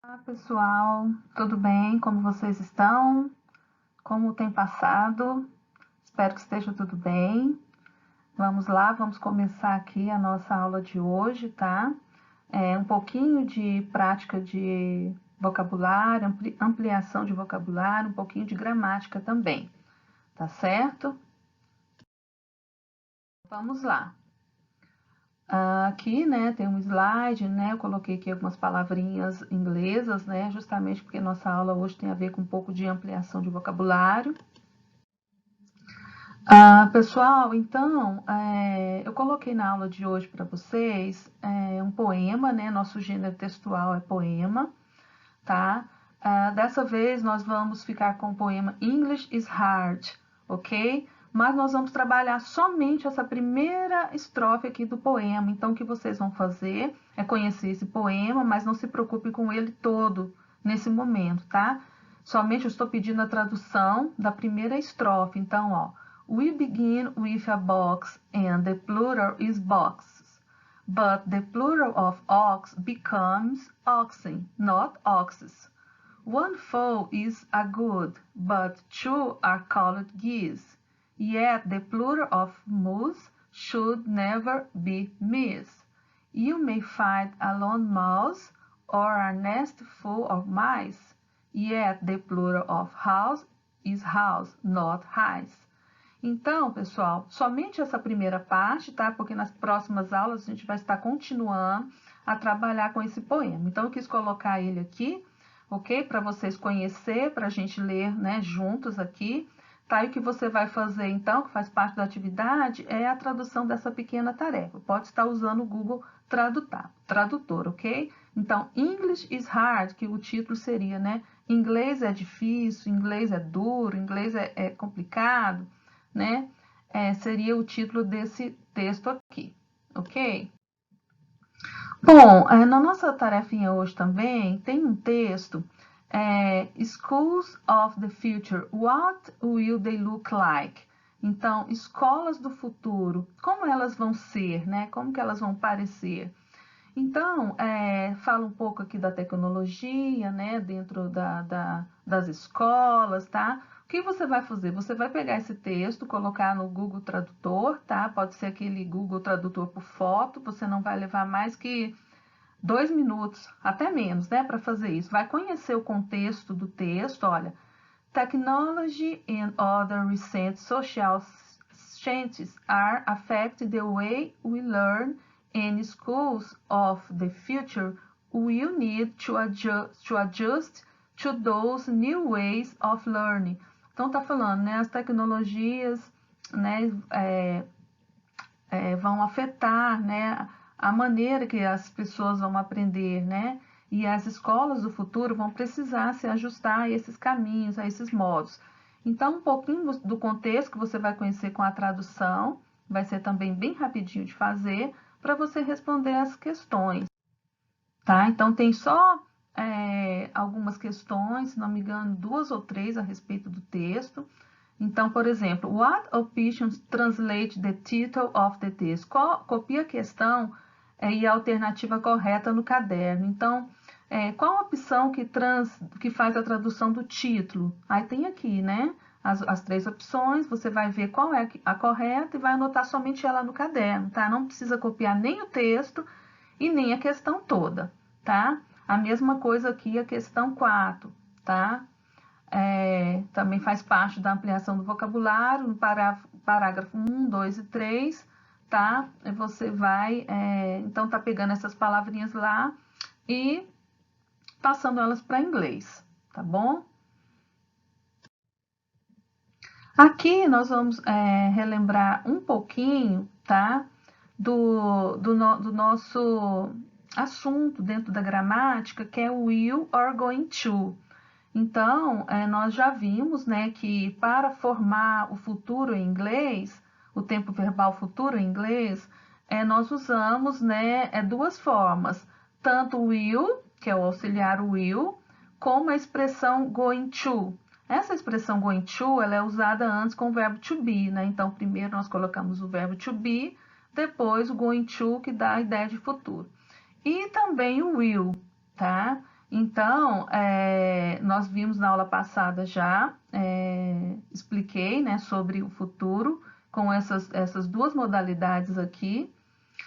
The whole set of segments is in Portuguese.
Olá, pessoal, tudo bem? Como vocês estão? Como tem passado? Espero que esteja tudo bem. Vamos lá, vamos começar aqui a nossa aula de hoje, tá? Um pouquinho de prática de vocabulário, ampliação de vocabulário, um pouquinho de gramática também, tá certo? Vamos lá. Aqui, né, tem um slide, né, eu coloquei aqui algumas palavrinhas inglesas, né, justamente porque nossa aula hoje tem a ver com um pouco de ampliação de vocabulário. Pessoal, então, eu coloquei na aula de hoje para vocês um poema, né, nosso gênero textual é poema, tá? Dessa vez nós vamos ficar com o poema English is Hard, ok? Mas nós vamos trabalhar somente essa primeira estrofe aqui do poema. Então, o que vocês vão fazer é conhecer esse poema, mas não se preocupe com ele todo nesse momento, tá? Somente eu estou pedindo a tradução da primeira estrofe. Então, ó, we begin with a box and the plural is boxes. But the plural of ox becomes oxen, not oxes. One foal is a good, but two are called geese. Yet the plural of moose should never be mice. You may find a lone mouse or a nest full of mice. Yet the plural of house is house, not highs. Então, pessoal, somente essa primeira parte, tá? Porque nas próximas aulas a gente vai estar continuando a trabalhar com esse poema. Então, eu quis colocar ele aqui, ok? Para vocês conhecer, para a gente ler, né, juntos aqui. Tá? E o que você vai fazer, então, que faz parte da atividade, é a tradução dessa pequena tarefa. Pode estar usando o Google Tradutor, ok? Então, English is hard, que o título seria, né? Inglês é difícil, inglês é duro, inglês é complicado, né? Seria o título desse texto aqui, ok? Bom, na nossa tarefinha hoje também tem um texto, Schools of the Future, what will they look like? Então, escolas do futuro, como elas vão ser, né? Como que elas vão parecer? Então, fala um pouco aqui da tecnologia, né, dentro das escolas, tá? O que você vai fazer? Você vai pegar esse texto, colocar no Google Tradutor, tá? Pode ser aquele Google Tradutor por foto, você não vai levar mais que 2 minutos, até menos, né, para fazer isso. Vai conhecer o contexto do texto, olha. Technology and other recent social changes are affecting the way we learn, and schools of the future will need to adjust to those new ways of learning. Então, tá falando, né, as tecnologias, né, vão afetar, né, a maneira que as pessoas vão aprender, né, e as escolas do futuro vão precisar se ajustar a esses caminhos, a esses modos. Então, um pouquinho do contexto que você vai conhecer com a tradução, vai ser também bem rapidinho de fazer, para você responder as questões, tá? Então, tem só algumas questões, se não me engano, 2 ou 3 a respeito do texto. Então, por exemplo, what options translate the title of the text? Copia a questão e a alternativa correta no caderno. Então, qual a opção que faz a tradução do título? Aí tem aqui, né? As 3 opções, você vai ver qual é a correta e vai anotar somente ela no caderno, tá? Não precisa copiar nem o texto e nem a questão toda, tá? A mesma coisa aqui a questão 4, tá? Também faz parte da ampliação do vocabulário, no parágrafo 1, 2 e 3, tá? Você vai, então, tá pegando essas palavrinhas lá e passando elas para inglês, tá bom? Aqui nós vamos relembrar um pouquinho, tá? Do nosso assunto dentro da gramática, que é o will or going to. Então, nós já vimos, né, que para formar o futuro em inglês, o tempo verbal futuro em inglês, nós usamos, né, 2 formas, tanto o will, que é o auxiliar will, como a expressão going to. Essa expressão going to, ela é usada antes com o verbo to be, né? Então, primeiro nós colocamos o verbo to be, depois o going to, que dá a ideia de futuro. E também o will, tá? Então, nós vimos na aula passada já, expliquei, né, sobre o futuro com essas duas modalidades aqui,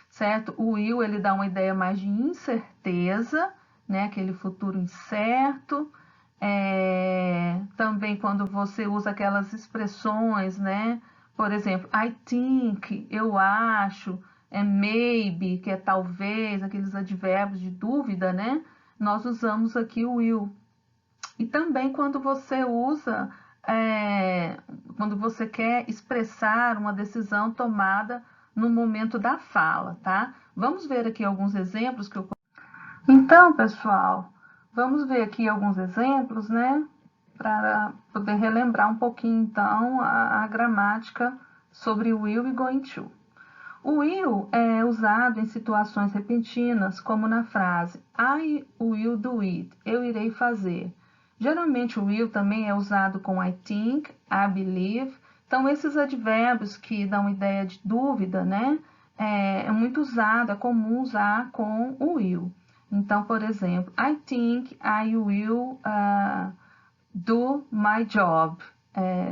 certo? O will, ele dá uma ideia mais de incerteza, né, aquele futuro incerto. Também quando você usa aquelas expressões, né, por exemplo, I think, eu acho, maybe, que é talvez, aqueles advérbios de dúvida, né? Nós usamos aqui o will. E também quando você usa, quando você quer expressar uma decisão tomada no momento da fala, tá? Vamos ver aqui alguns exemplos que eu... Então, pessoal, vamos ver aqui alguns exemplos, né? Para poder relembrar um pouquinho, então, a gramática sobre will e going to. O will é usado em situações repentinas, como na frase I will do it, eu irei fazer. Geralmente o will também é usado com I think, I believe. Então, esses advérbios que dão ideia de dúvida, né? É muito usado, é comum usar com o will. Então, por exemplo, I think I will do my job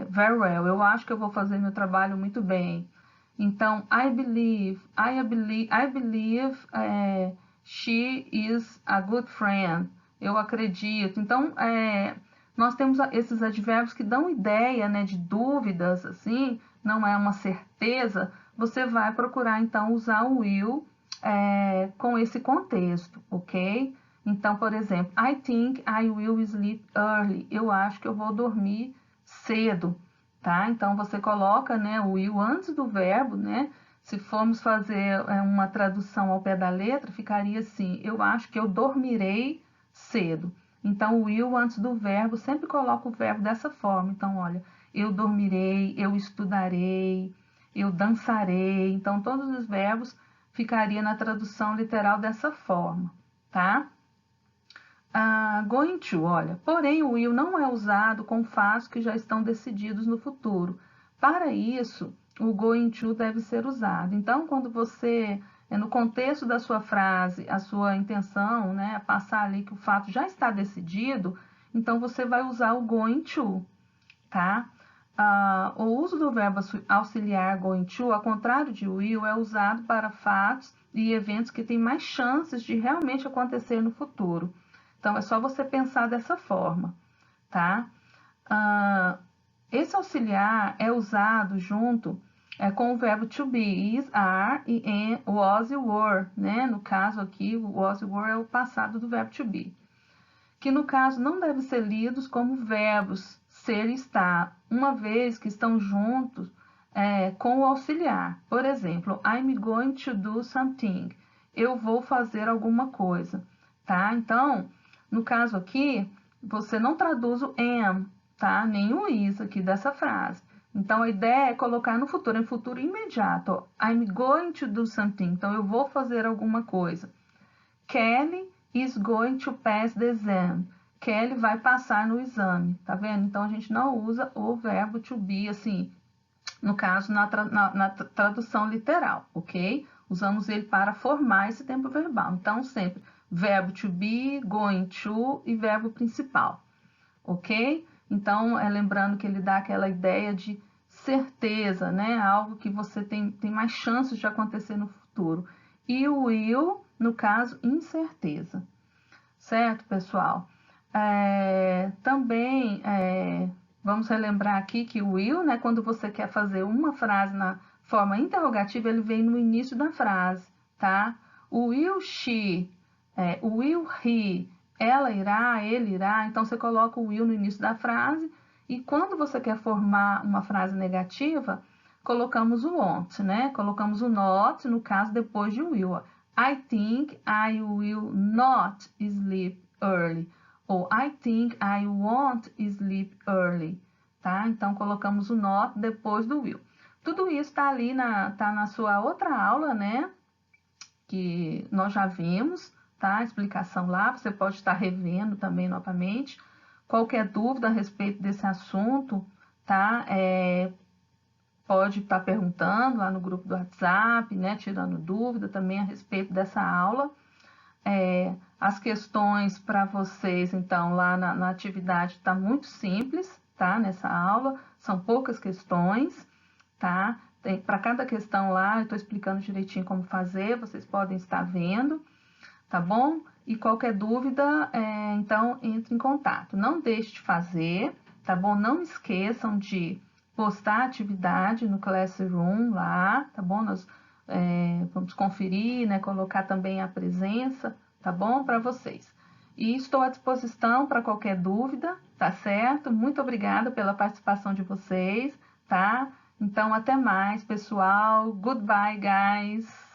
very well. Eu acho que eu vou fazer meu trabalho muito bem. Então, I believe she is a good friend. Eu acredito. Então, nós temos esses advérbios que dão ideia, né, de dúvidas, assim, não é uma certeza. Você vai procurar, então, usar o will com esse contexto, ok? Então, por exemplo, I think I will sleep early. Eu acho que eu vou dormir cedo, tá? Então, você coloca, né, o will antes do verbo, né? Se formos fazer uma tradução ao pé da letra, ficaria assim, eu acho que eu dormirei cedo. Então, o will antes do verbo, sempre coloca o verbo dessa forma. Então, olha, eu dormirei, eu estudarei, eu dançarei. Então, todos os verbos ficaria na tradução literal dessa forma, tá? Going to, olha, porém o will não é usado com fatos que já estão decididos no futuro. Para isso, o going to deve ser usado. Então, quando você, no contexto da sua frase, a sua intenção, né, é passar ali que o fato já está decidido, então você vai usar o going to, tá? O uso do verbo auxiliar going to, ao contrário de will, é usado para fatos e eventos que têm mais chances de realmente acontecer no futuro. Então, é só você pensar dessa forma, tá? Esse auxiliar é usado junto com o verbo to be, is, are, e was e were, né? No caso aqui, o was e were é o passado do verbo to be. Que no caso não devem ser lidos como verbos ser e estar, uma vez que estão juntos com o auxiliar. Por exemplo, I'm going to do something. Eu vou fazer alguma coisa, tá? Então, no caso aqui, você não traduz o am, tá? Nem o is aqui dessa frase. Então, a ideia é colocar no futuro, em futuro imediato. Ó. I'm going to do something. Então, eu vou fazer alguma coisa. Kelly is going to pass the exam. Kelly vai passar no exame, tá vendo? Então, a gente não usa o verbo to be, assim, no caso, na tradução literal, ok? Usamos ele para formar esse tempo verbal. Então, sempre verbo to be, going to e verbo principal, ok? Então, lembrando que ele dá aquela ideia de certeza, né? Algo que você tem mais chances de acontecer no futuro. E o will, no caso, incerteza. Certo, pessoal? Também vamos relembrar aqui que o will, né, quando você quer fazer uma frase na forma interrogativa, ele vem no início da frase, tá? O will she, o will he, ela irá, ele irá. Então, você coloca o will no início da frase e quando você quer formar uma frase negativa, colocamos o won't, né? Colocamos o not, no caso, depois de will. I think I will not sleep early. Ou I think I won't sleep early. Tá? Então, colocamos o not depois do will. Tudo isso está ali tá na sua outra aula, né? Que nós já vimos, tá? A explicação lá. Você pode estar revendo também novamente. Qualquer dúvida a respeito desse assunto, tá? Pode estar perguntando lá no grupo do WhatsApp, né? Tirando dúvida também a respeito dessa aula. As questões para vocês, então, lá na atividade está muito simples, tá? Nessa aula, são poucas questões, tá? Para cada questão lá, eu estou explicando direitinho como fazer, vocês podem estar vendo, tá bom? E qualquer dúvida, então, entre em contato. Não deixe de fazer, tá bom? Não esqueçam de postar a atividade no Classroom lá, tá bom? Nós vamos conferir, né? Colocar também a presença, tá bom? Para vocês. E estou à disposição para qualquer dúvida, tá certo? Muito obrigada pela participação de vocês, tá? Então, até mais, pessoal. Goodbye, guys!